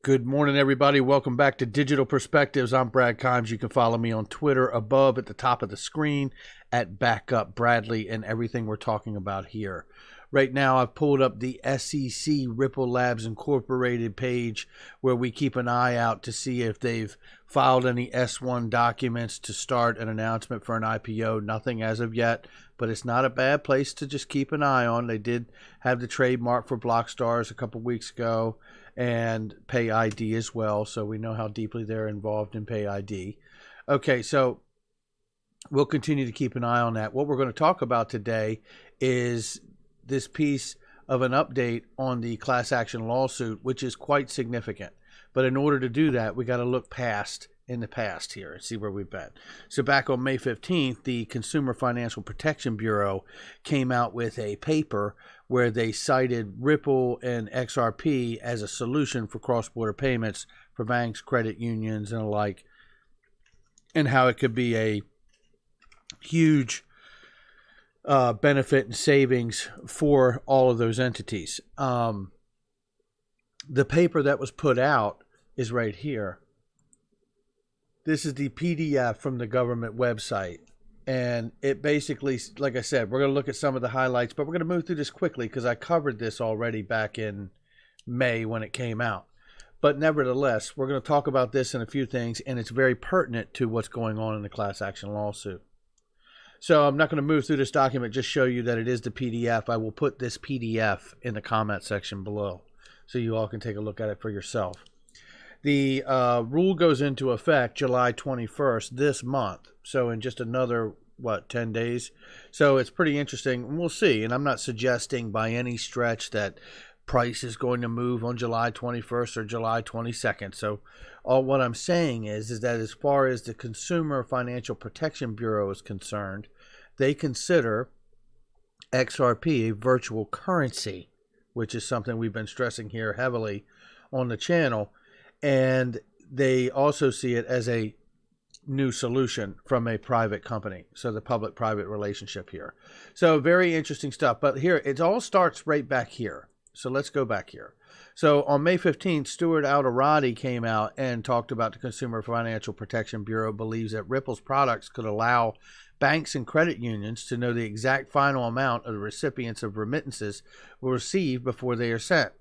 Good morning, everybody. Welcome back to Digital Perspectives. I'm Brad Kimes. You can follow me on Twitter above at the top of the screen at Backup Bradley and everything we're talking about here. Right now, I've pulled up the SEC Ripple Labs Incorporated page where we keep an eye out to see if they've filed any S-1 documents to start an announcement for an IPO. Nothing as of yet, but it's not a bad place to just keep an eye on. They did have the trademark for Blockstars a couple weeks ago and Pay ID as well, so we know how deeply they're involved in Pay ID. Okay, so we'll continue to keep an eye on that. What we're going to talk about today is this piece of an update on the class action lawsuit, which is quite significant. But in order to do that, we got to look past in the past here and see where we've been. So back on May 15th, the Consumer Financial Protection Bureau came out with a paper where they cited Ripple and XRP as a solution for cross-border payments for banks, credit unions, and the like, and how it could be a huge benefit and savings for all of those entities. The paper that was put out is right here. This is the PDF from the government website. And it basically, like I said, we're going to look at some of the highlights, but we're going to move through this quickly because I covered this already back in May when it came out. But nevertheless, we're going to talk about this and a few things, and it's very pertinent to what's going on in the class action lawsuit. So I'm not going to move through this document, just show you that it is the PDF. I will put this PDF in the comment section below so you all can take a look at it for yourself. The rule goes into effect July 21st this month. So in just another, 10 days? So it's pretty interesting. We'll see. And I'm not suggesting by any stretch that price is going to move on July 21st or July 22nd. So all what I'm saying is that as far as the Consumer Financial Protection Bureau is concerned, they consider XRP a virtual currency, which is something we've been stressing here heavily on the channel. And they also see it as a new solution from a private company. So the public-private relationship here. So very interesting stuff. But here, it all starts right back here. So let's go back here. So on May 15th, Stuart Alderati came out and talked about the Consumer Financial Protection Bureau believes that Ripple's products could allow banks and credit unions to know the exact final amount of the recipients of remittances will receive before they are sent.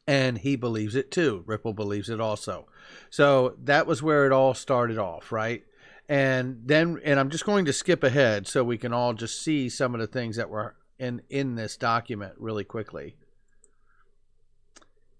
And he believes it too. Ripple believes it also. So that was where it all started off, right? And I'm just going to skip ahead so we can all just see some of the things that were in this document really quickly.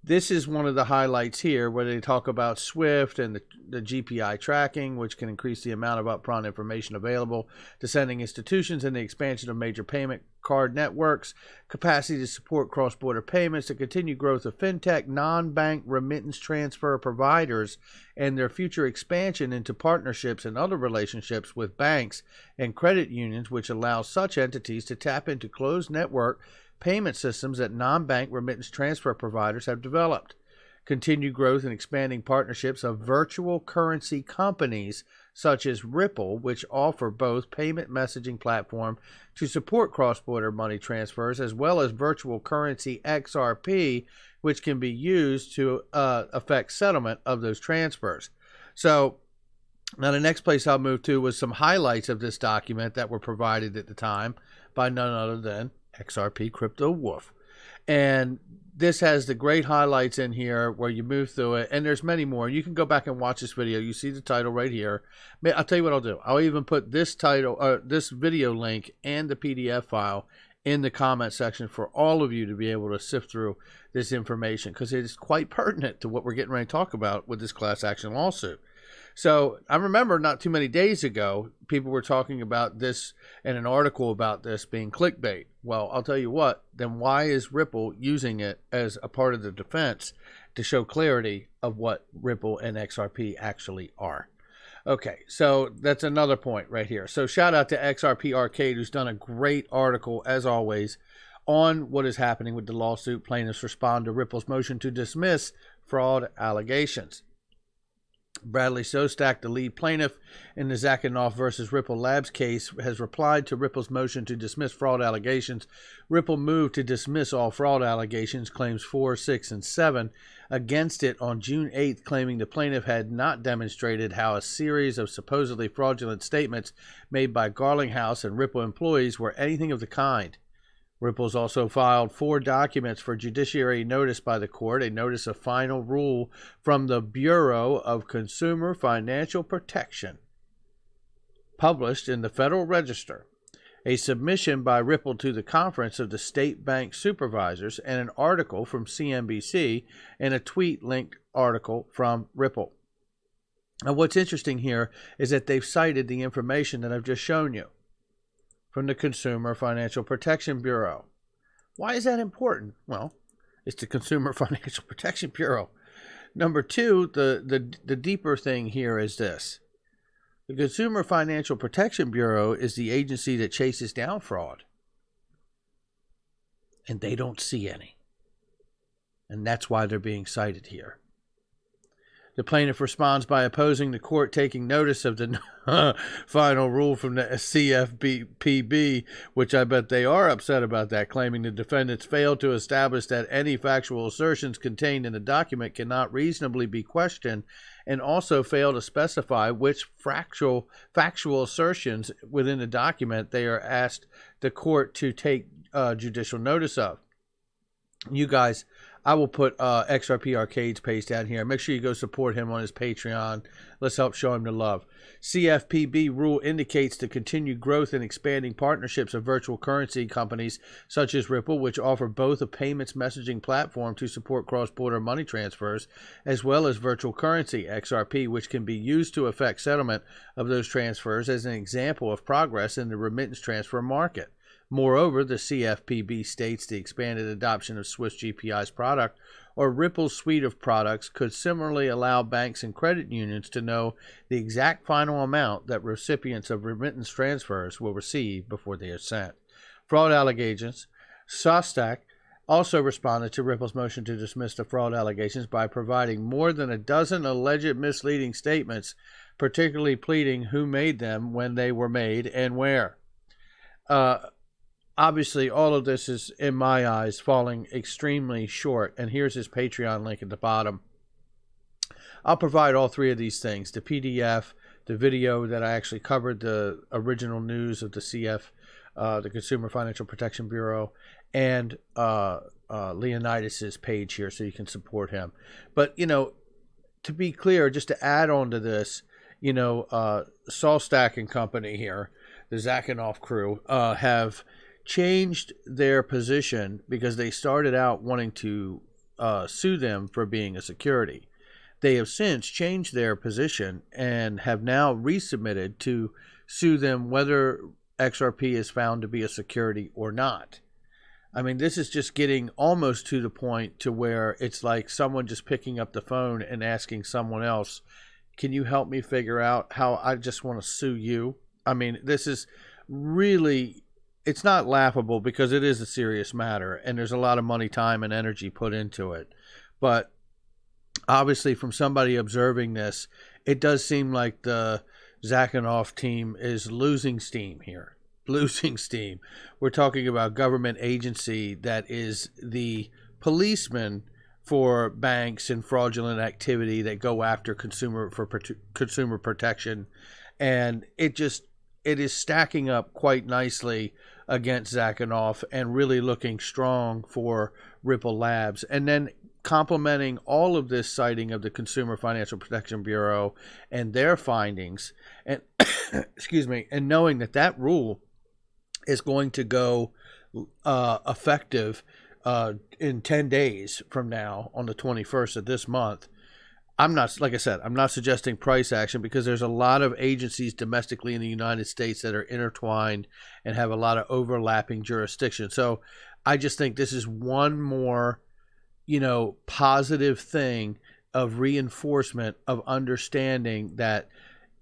This is one of the highlights here where they talk about SWIFT and the GPI tracking, which can increase the amount of upfront information available to sending institutions, and the expansion of major payment card networks, capacity to support cross-border payments, the continued growth of fintech, non-bank remittance transfer providers, and their future expansion into partnerships and other relationships with banks and credit unions, which allow such entities to tap into closed network payment systems that non-bank remittance transfer providers have developed. Continued growth and expanding partnerships of virtual currency companies such as Ripple, which offer both payment messaging platform to support cross-border money transfers, as well as virtual currency XRP, which can be used to affect settlement of those transfers. So now the next place I'll move to was some highlights of this document that were provided at the time by none other than XRP Crypto Wolf. And this has the great highlights in here where you move through it, and there's many more. You can go back and watch this video. You see the title right here. I'll tell you what I'll do. I'll even put this title, this video link and the PDF file in the comment section for all of you to be able to sift through this information, because it is quite pertinent to what we're getting ready to talk about with this class action lawsuit. So I remember not too many days ago, people were talking about this in an article about this being clickbait. Well, I'll tell you what, then why is Ripple using it as a part of the defense to show clarity of what Ripple and XRP actually are? Okay, so that's another point right here. So shout out to XRP Arcade, who's done a great article, as always, on what is happening with the lawsuit. Plaintiffs respond to Ripple's motion to dismiss fraud allegations. Bradley Sostak, the lead plaintiff in the Zakanoff versus Ripple Labs case, has replied to Ripple's motion to dismiss fraud allegations. Ripple moved to dismiss all fraud allegations, claims 4, 6, and 7, against it on June 8th, claiming the plaintiff had not demonstrated how a series of supposedly fraudulent statements made by Garlinghouse and Ripple employees were anything of the kind. Ripple's also filed 4 documents for judiciary notice by the court, a notice of final rule from the Bureau of Consumer Financial Protection, published in the Federal Register, a submission by Ripple to the Conference of the State Bank Supervisors, and an article from CNBC, and a tweet-linked article from Ripple. Now, what's interesting here is that they've cited the information that I've just shown you from the Consumer Financial Protection Bureau. Why is that important? Well, it's the Consumer Financial Protection Bureau. Number 2, the deeper thing here is this. The Consumer Financial Protection Bureau is the agency that chases down fraud. And they don't see any. And that's why they're being cited here. The plaintiff responds by opposing the court taking notice of the final rule from the CFPB, which I bet they are upset about that, claiming the defendants failed to establish that any factual assertions contained in the document cannot reasonably be questioned, and also failed to specify which factual assertions within the document they are asked the court to take judicial notice of. You guys, I will put XRP Arcade's page down here. Make sure you go support him on his Patreon. Let's help show him the love. CFPB rule indicates the continued growth and expanding partnerships of virtual currency companies such as Ripple, which offer both a payments messaging platform to support cross-border money transfers, as well as virtual currency, XRP, which can be used to effect settlement of those transfers as an example of progress in the remittance transfer market. Moreover, the CFPB states the expanded adoption of Swiss GPI's product or Ripple's suite of products could similarly allow banks and credit unions to know the exact final amount that recipients of remittance transfers will receive before they are sent. Fraud allegations. Sostak also responded to Ripple's motion to dismiss the fraud allegations by providing more than a dozen alleged misleading statements, particularly pleading who made them, when they were made, and where. Obviously, all of this is, in my eyes, falling extremely short. And here's his Patreon link at the bottom. I'll provide all 3 of these things. The PDF, the video that I actually covered, the original news of the the Consumer Financial Protection Bureau, and Leonidas's page here so you can support him. But, to be clear, just to add on to this, Sostak and company here, the Zakanoff crew, have changed their position because they started out wanting to sue them for being a security. They have since changed their position and have now resubmitted to sue them whether XRP is found to be a security or not. I mean, this is just getting almost to the point to where it's like someone just picking up the phone and asking someone else, can you help me figure out how I just want to sue you? I mean, this is really... It's not laughable because it is a serious matter and there's a lot of money, time, and energy put into it. But obviously from somebody observing this, it does seem like the Zakanoff team is losing steam here. Losing steam. We're talking about government agency that is the policeman for banks and fraudulent activity that go after consumer protection. And it is stacking up quite nicely against Zakanoff and really looking strong for Ripple Labs. And then complementing all of this citing of the Consumer Financial Protection Bureau and their findings, and excuse me, and knowing that rule is going to go effective in 10 days from now on the 21st of this month. I'm not, like I said, I'm not suggesting price action because there's a lot of agencies domestically in the United States that are intertwined and have a lot of overlapping jurisdiction. So I just think this is one more, positive thing of reinforcement of understanding that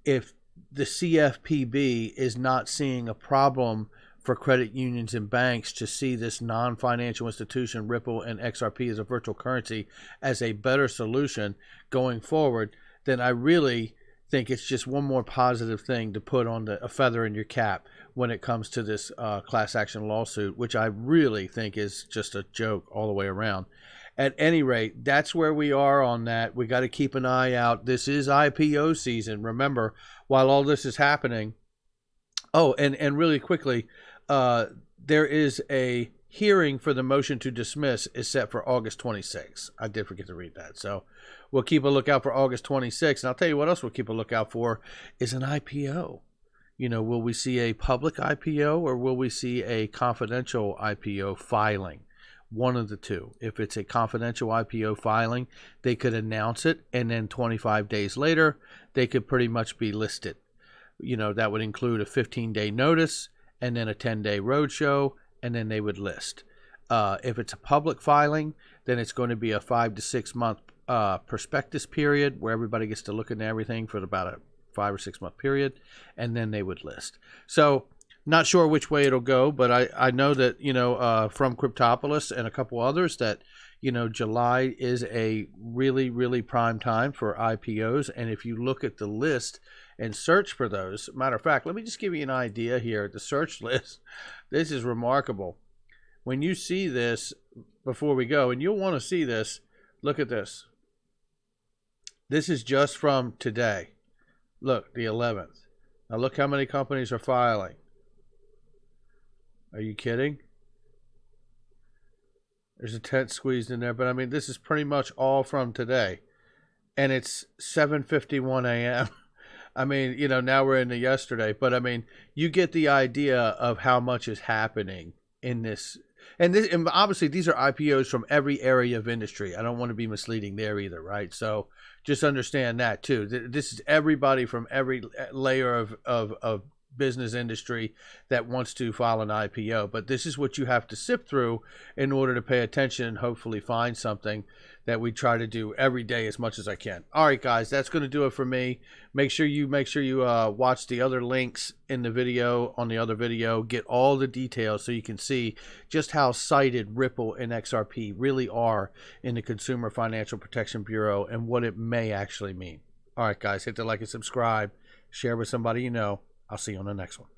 if the CFPB is not seeing a problem for credit unions and banks to see this non-financial institution, Ripple and XRP as a virtual currency, as a better solution going forward, then I really think it's just one more positive thing to put on a feather in your cap when it comes to this class action lawsuit, which I really think is just a joke all the way around. At any rate, that's where we are on that. We got to keep an eye out. This is IPO season. Remember, while all this is happening. Oh, and really quickly, there is a hearing for the motion to dismiss is set for August 26th. I did forget to read that. So we'll keep a lookout for August 26th. And I'll tell you what else we'll keep a lookout for is an IPO. You know, will we see a public IPO or will we see a confidential IPO filing? One of the two. If it's a confidential IPO filing, they could announce it, and then 25 days later, they could pretty much be listed. You know, that would include a 15-day notice and then a 10-day roadshow, and then they would list. If it's a public filing, then it's going to be a 5 to 6 month prospectus period where everybody gets to look into everything for about a 5 or 6 month period, and then they would list. So not sure which way it'll go, but I know that, you know, from Cryptopolis and a couple others that, you know, July is a really, really prime time for IPOs. And if you look at the list and search for those, matter of fact, let me just give you an idea here. The search list, this is remarkable. When you see this before we go, and you'll want to see this, look at this. This is just from today. Look, the 11th. Now look how many companies are filing. Are you kidding? There's a 10th squeezed in there, but I mean, this is pretty much all from today. And it's 7:51 a.m. I mean, you know, now we're into yesterday, but I mean, you get the idea of how much is happening in this. And obviously, these are IPOs from every area of industry. I don't want to be misleading there either, right? So just understand that too. This is everybody from every layer of business industry that wants to file an IPO. But this is what you have to sift through in order to pay attention and hopefully find something that we try to do every day as much as I can. All right, guys, that's going to do it for me. Make sure you watch the other links in the video, on the other video, get all the details so you can see just how cited Ripple and XRP really are in the Consumer Financial Protection Bureau and what it may actually mean. All right, guys, hit the like and subscribe, share with somebody you know. I'll see you on the next one.